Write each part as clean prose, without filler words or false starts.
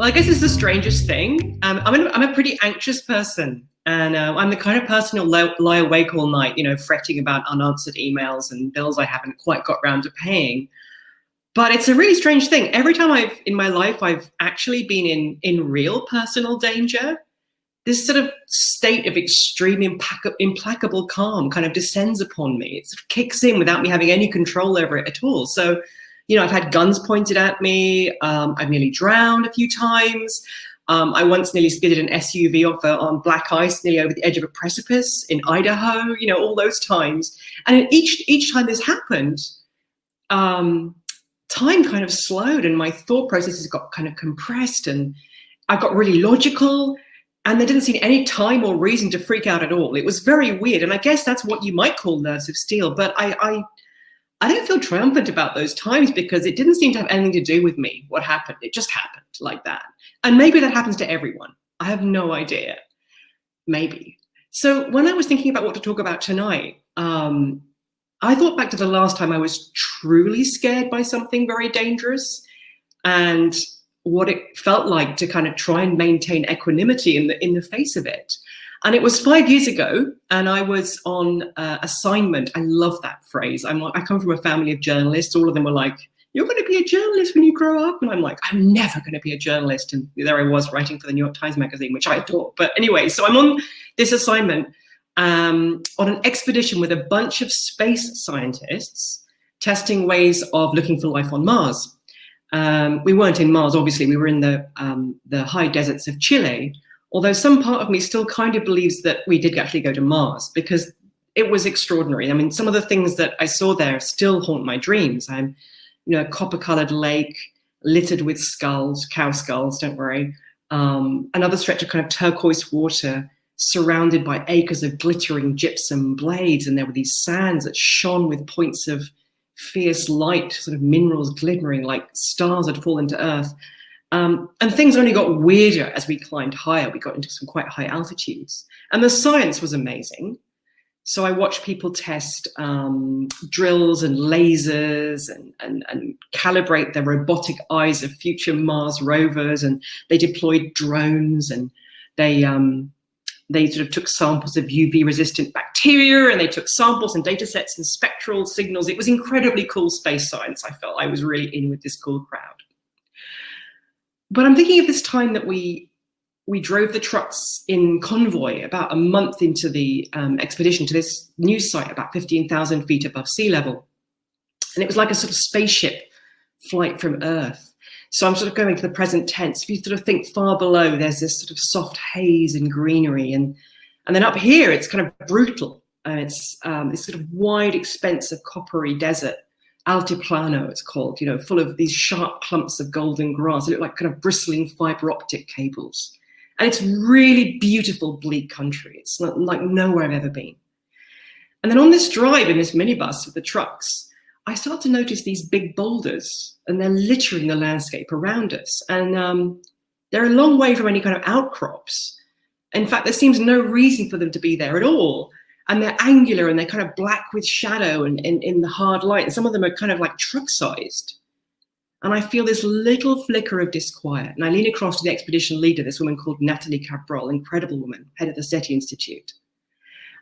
I guess it's the strangest thing. I'm a pretty anxious person, and I'm the kind of person who'll lie awake all night, fretting about unanswered emails and bills I haven't quite got round to paying. But it's a really strange thing. Every time in my life I've actually been in real personal danger, this sort of state of extreme implacable calm kind of descends upon me. It sort of kicks in without me having any control over it at all. So, I've had guns pointed at me. I've nearly drowned a few times. I once nearly skidded an SUV off on black ice, nearly over the edge of a precipice in Idaho, all those times. And each time this happened, time kind of slowed and my thought processes got kind of compressed and I got really logical and there didn't seem any time or reason to freak out at all. It was very weird. And I guess that's what you might call nerves of steel. But I don't feel triumphant about those times because it didn't seem to have anything to do with me, what happened. It just happened like that. And maybe that happens to everyone. I have no idea. Maybe. So when I was thinking about what to talk about tonight, I thought back to the last time I was truly scared by something very dangerous and what it felt like to kind of try and maintain equanimity in the face of it. And it was 5 years ago and I was on assignment. I love that phrase. I come from a family of journalists. All of them were like, you're going to be a journalist when you grow up. And I'm like, I'm never going to be a journalist. And there I was writing for the New York Times Magazine, which I adore. But anyway, so I'm on this assignment on an expedition with a bunch of space scientists testing ways of looking for life on Mars. We weren't in Mars, obviously. We were in the high deserts of Chile, although some part of me still kind of believes that we did actually go to Mars because it was extraordinary. I mean, some of the things that I saw there still haunt my dreams. A copper-colored lake littered with skulls, cow skulls, don't worry. Another stretch of kind of turquoise water surrounded by acres of glittering gypsum blades. And there were these sands that shone with points of fierce light, sort of minerals glittering like stars had fallen to earth. And things only got weirder as we climbed higher. We got into some quite high altitudes. And the science was amazing. So I watched people test drills and lasers and calibrate the robotic eyes of future Mars rovers. And they deployed drones and they sort of took samples of UV-resistant bacteria and they took samples and data sets and spectral signals. It was incredibly cool space science. I felt I was really in with this cool crowd. But I'm thinking of this time that we drove the trucks in convoy about a month into the expedition to this new site about 15,000 feet above sea level. And it was like a sort of spaceship flight from Earth. So I'm sort of going to the present tense. If you sort of think far below, there's this sort of soft haze and greenery. And then up here, it's kind of brutal. And it's this sort of wide expense of coppery desert, altiplano it's called, full of these sharp clumps of golden grass. They look like kind of bristling fiber optic cables. And it's really beautiful, bleak country. It's like nowhere I've ever been. And then on this drive in this minibus with the trucks, I start to notice these big boulders and they're littering the landscape around us. And they're a long way from any kind of outcrops. In fact, there seems no reason for them to be there at all. And they're angular and they're kind of black with shadow and in the hard light. And some of them are kind of like truck-sized. And I feel this little flicker of disquiet. And I lean across to the expedition leader, this woman called Natalie Cabral, incredible woman, head of the SETI Institute.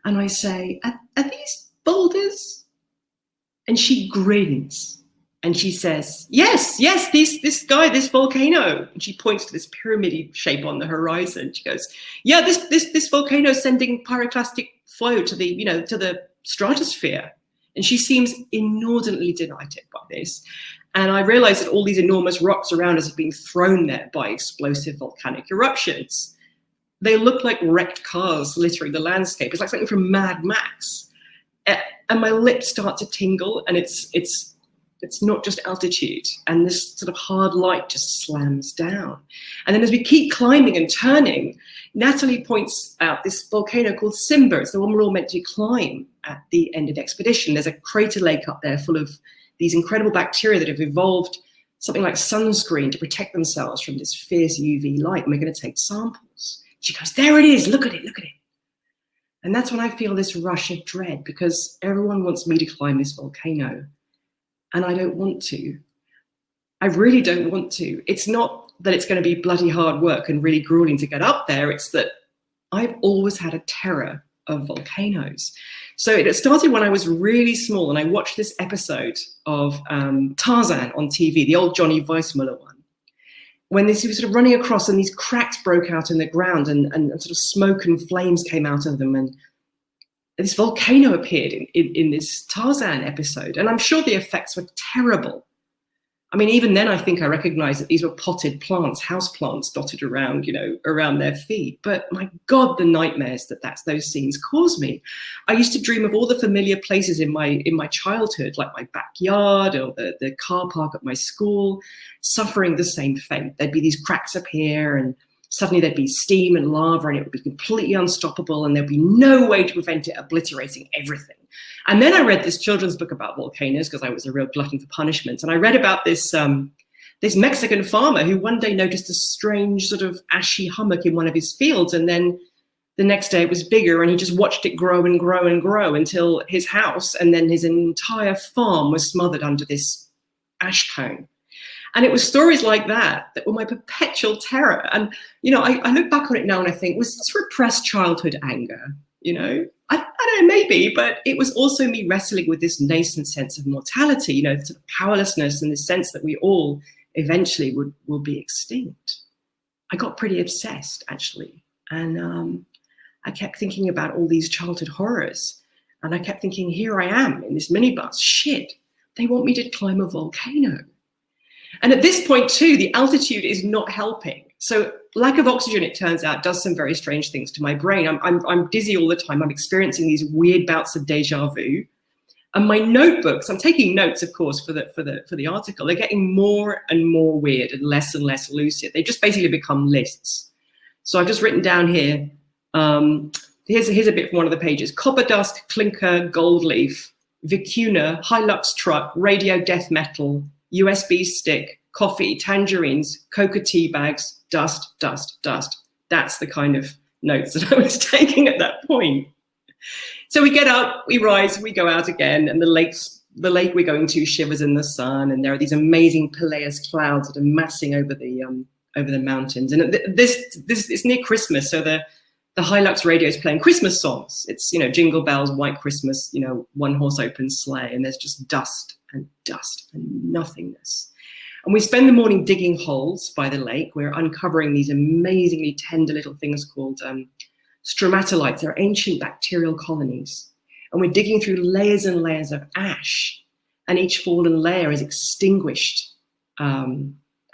And I say, are these boulders? And she grins and she says, yes, this volcano. And she points to this pyramid shape on the horizon. She goes, yeah, this volcano is sending pyroclastic flow to the stratosphere. And she seems inordinately delighted by this. And I realized that all these enormous rocks around us have been thrown there by explosive volcanic eruptions. They look like wrecked cars littering the landscape. It's like something from Mad Max. And my lips start to tingle, and it's not just altitude. And this sort of hard light just slams down. And then as we keep climbing and turning, Natalie points out this volcano called Simba. It's the one we're all meant to climb at the end of the expedition. There's a crater lake up there full of these incredible bacteria that have evolved something like sunscreen to protect themselves from this fierce UV light. And we're going to take samples. She goes, there it is. Look at it. Look at it. And that's when I feel this rush of dread because everyone wants me to climb this volcano. And I don't want to. I really don't want to. It's not that it's going to be bloody hard work and really grueling to get up there. It's that I've always had a terror of volcanoes. So it started when I was really small, and I watched this episode of Tarzan on TV, the old Johnny Weissmuller one, when he was sort of running across and these cracks broke out in the ground and sort of smoke and flames came out of them, and this volcano appeared in this Tarzan episode. And I'm sure the effects were terrible. I mean, even then, I think I recognized that these were potted plants, house plants dotted around, around their feet. But my God, the nightmares that those scenes caused me. I used to dream of all the familiar places in my childhood, like my backyard or the car park at my school, suffering the same fate. There'd be these cracks appear, and suddenly there'd be steam and lava, and it would be completely unstoppable, and there'd be no way to prevent it obliterating everything. And then I read this children's book about volcanoes, because I was a real glutton for punishment. And I read about this Mexican farmer who one day noticed a strange sort of ashy hummock in one of his fields. And then the next day it was bigger, and he just watched it grow and grow and grow until his house and then his entire farm was smothered under this ash cone. And it was stories like that were my perpetual terror. And, I look back on it now and I think, was this repressed childhood anger? I don't know, maybe, but it was also me wrestling with this nascent sense of mortality, sort of powerlessness, and the sense that we all eventually will be extinct. I got pretty obsessed, actually. And I kept thinking about all these childhood horrors. And I kept thinking, here I am in this minibus. Shit, they want me to climb a volcano. And at this point, too, the altitude is not helping. So lack of oxygen, it turns out, does some very strange things to my brain. I'm dizzy all the time. I'm experiencing these weird bouts of deja vu. And my notebooks, I'm taking notes, of course, for the article, they're getting more and more weird and less lucid. They just basically become lists. So I've just written down here, here's a bit from one of the pages. Copper dust, clinker, gold leaf, vicuna, Hilux truck, radio death metal, USB stick, coffee, tangerines, coca tea bags, dust, dust, dust. That's the kind of notes that I was taking at that point. So we get up, we rise, we go out again, and the lake we're going to shivers in the sun, and there are these amazing Peleus clouds that are massing over the mountains. And this it's near Christmas, so the Hilux radio is playing Christmas songs. It's Jingle Bells, White Christmas, one horse open sleigh, and there's just dust and nothingness. And we spend the morning digging holes by the lake. We're uncovering these amazingly tender little things called stromatolites. They're ancient bacterial colonies. And we're digging through layers and layers of ash. And each fallen layer has extinguished a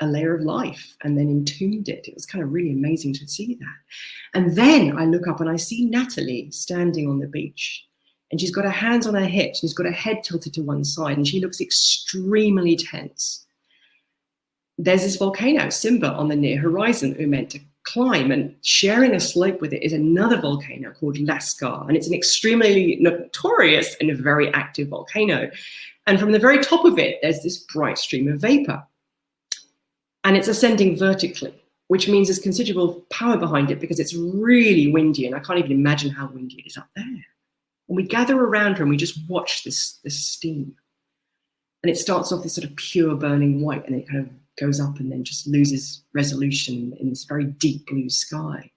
layer of life and then entombed it. It was kind of really amazing to see that. And then I look up and I see Natalie standing on the beach. And she's got her hands on her hips, and she's got her head tilted to one side, and she looks extremely tense. There's this volcano, Simba, on the near horizon that we're meant to climb, and sharing a slope with it is another volcano called Lascar, and it's an extremely notorious and a very active volcano. And from the very top of it, there's this bright stream of vapor, and it's ascending vertically, which means there's considerable power behind it because it's really windy, and I can't even imagine how windy it is up there. And we gather around her and we just watch this steam. And it starts off this sort of pure burning white, and it kind of goes up and then just loses resolution in this very deep blue sky.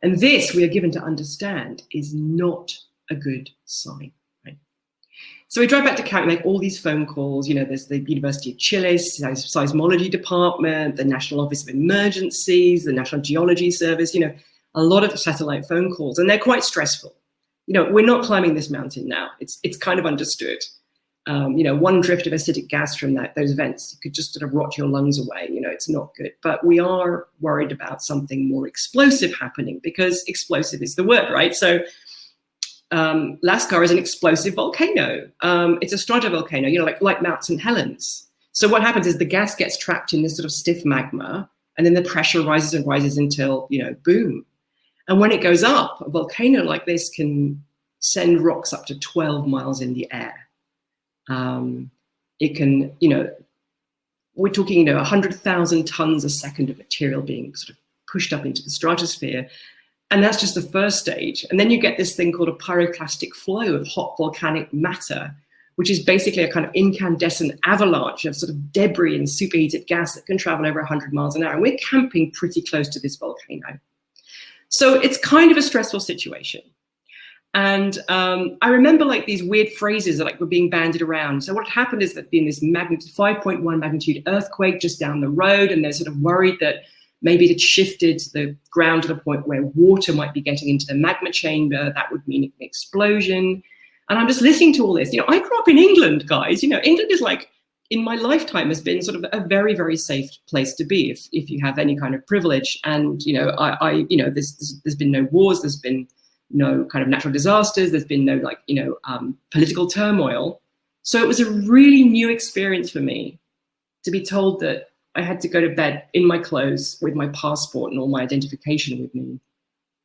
And this, we are given to understand, is not a good sign. Right? So we drive back to camp, make all these phone calls. There's the University of Chile's seismology department, the National Office of Emergencies, the National Geology Service, a lot of satellite phone calls, and they're quite stressful. We're not climbing this mountain now. It's kind of understood. One drift of acidic gas from those vents could just sort of rot your lungs away. It's not good. But we are worried about something more explosive happening, because explosive is the word, right? So Lascar is an explosive volcano. It's a stratovolcano, like Mount St. Helens. So what happens is the gas gets trapped in this sort of stiff magma, and then the pressure rises and rises until, boom. And when it goes up, a volcano like this can send rocks up to 12 miles in the air. It can, we're talking, 100,000 tons a second of material being sort of pushed up into the stratosphere. And that's just the first stage. And then you get this thing called a pyroclastic flow of hot volcanic matter, which is basically a kind of incandescent avalanche of sort of debris and superheated gas that can travel over 100 miles an hour. And we're camping pretty close to this volcano. So it's kind of a stressful situation. And I remember like these weird phrases that like were being bandied around. So what happened is that being this 5.1 magnitude earthquake just down the road, and they're sort of worried that maybe it shifted the ground to the point where water might be getting into the magma chamber. That would mean an explosion. And I'm just listening to all this. You know, I grew up in England, guys. You know, England is like, in my lifetime, has been sort of a very, very safe place to be if you have any kind of privilege. And, you know, there's been no wars, there's been no kind of natural disasters, there's been no like, you know, political turmoil. So it was a really new experience for me to be told that I had to go to bed in my clothes with my passport and all my identification with me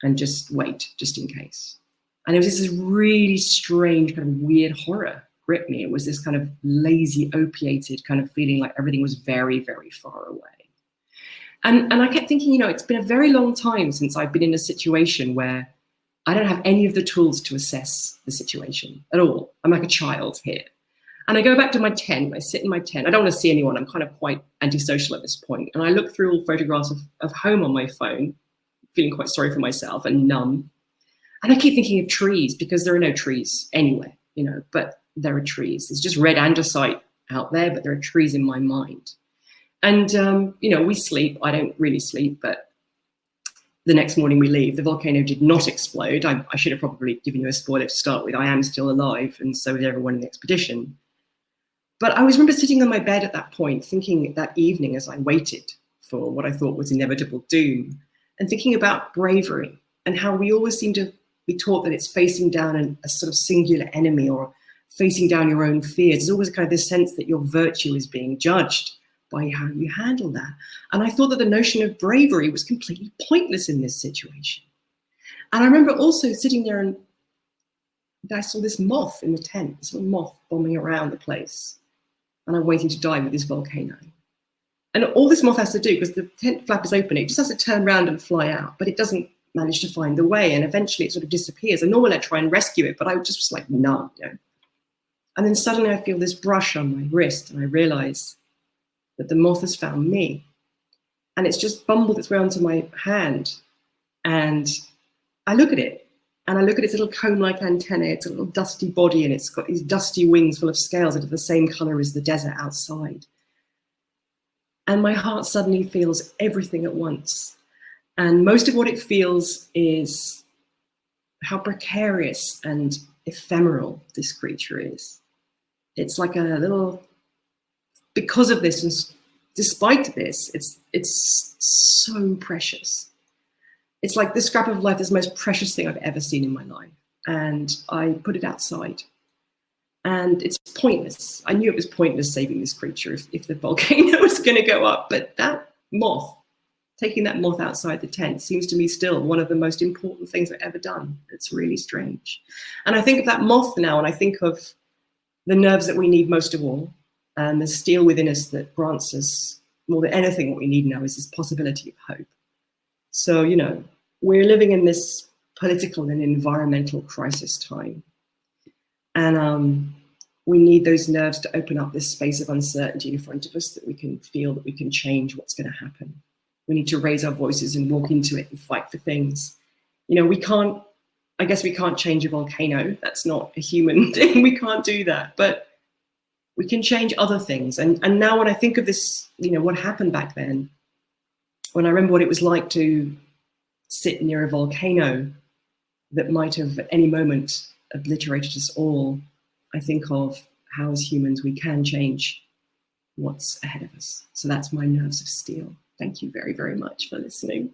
and just wait, just in case. And it was this really strange kind of weird horror gripped me. It was this kind of lazy, opiated kind of feeling like everything was very, very far away. And I kept thinking, you know, it's been a very long time since I've been in a situation where I don't have any of the tools to assess the situation at all. I'm like a child here. And I go back to my tent, I sit in my tent. I don't want to see anyone. I'm kind of quite antisocial at this point. And I look through all photographs of home on my phone, feeling quite sorry for myself and numb. And I keep thinking of trees because there are no trees anywhere, you know, but there are trees. There's just red andesite out there, but there are trees in my mind. And, you know, we sleep. I don't really sleep, but the next morning we leave. The volcano did not explode. I should have probably given you a spoiler to start with. I am still alive, and so is everyone in the expedition. But I remember sitting on my bed at that point, thinking that evening as I waited for what I thought was inevitable doom, and thinking about bravery and how we always seem to be taught that it's facing down a sort of singular enemy or facing down your own fears. There's always kind of this sense that your virtue is being judged by how you handle that. And I thought that the notion of bravery was completely pointless in this situation. And I remember also sitting there and I saw this moth in the tent, this little moth bombing around the place. And I'm waiting to die with this volcano. And all this moth has to do, because the tent flap is open, it just has to turn around and fly out, but it doesn't manage to find the way. And eventually it sort of disappears. And normally I try and rescue it, but I just was like, no, you know. And then suddenly I feel this brush on my wrist and I realize that the moth has found me. And it's just bumbled its way onto my hand. And I look at it, and I look at its little comb-like antennae, its a little dusty body, and it's got these dusty wings full of scales that are the same color as the desert outside. And my heart suddenly feels everything at once. And most of what it feels is how precarious and ephemeral this creature is. It's like a little, because of this, and despite this, it's so precious. It's like the scrap of life is the most precious thing I've ever seen in my life. And I put it outside. And it's pointless. I knew it was pointless saving this creature if the volcano was going to go up. But that moth, taking that moth outside the tent, seems to me still one of the most important things I've ever done. It's really strange. And I think of that moth now, and I think of the nerves that we need most of all, and the steel within us that grants us more than anything what we need now is this possibility of hope. So, you know, we're living in this political and environmental crisis time. And we need those nerves to open up this space of uncertainty in front of us, that we can feel that we can change what's going to happen. We need to raise our voices and walk into it and fight for things. You know, I guess we can't change a volcano. That's not a human thing. We can't do that. But we can change other things. And now when I think of this, you know, what happened back then, when I remember what it was like to sit near a volcano that might have at any moment obliterated us all, I think of how as humans we can change what's ahead of us. So that's my nerves of steel. Thank you very, very much for listening.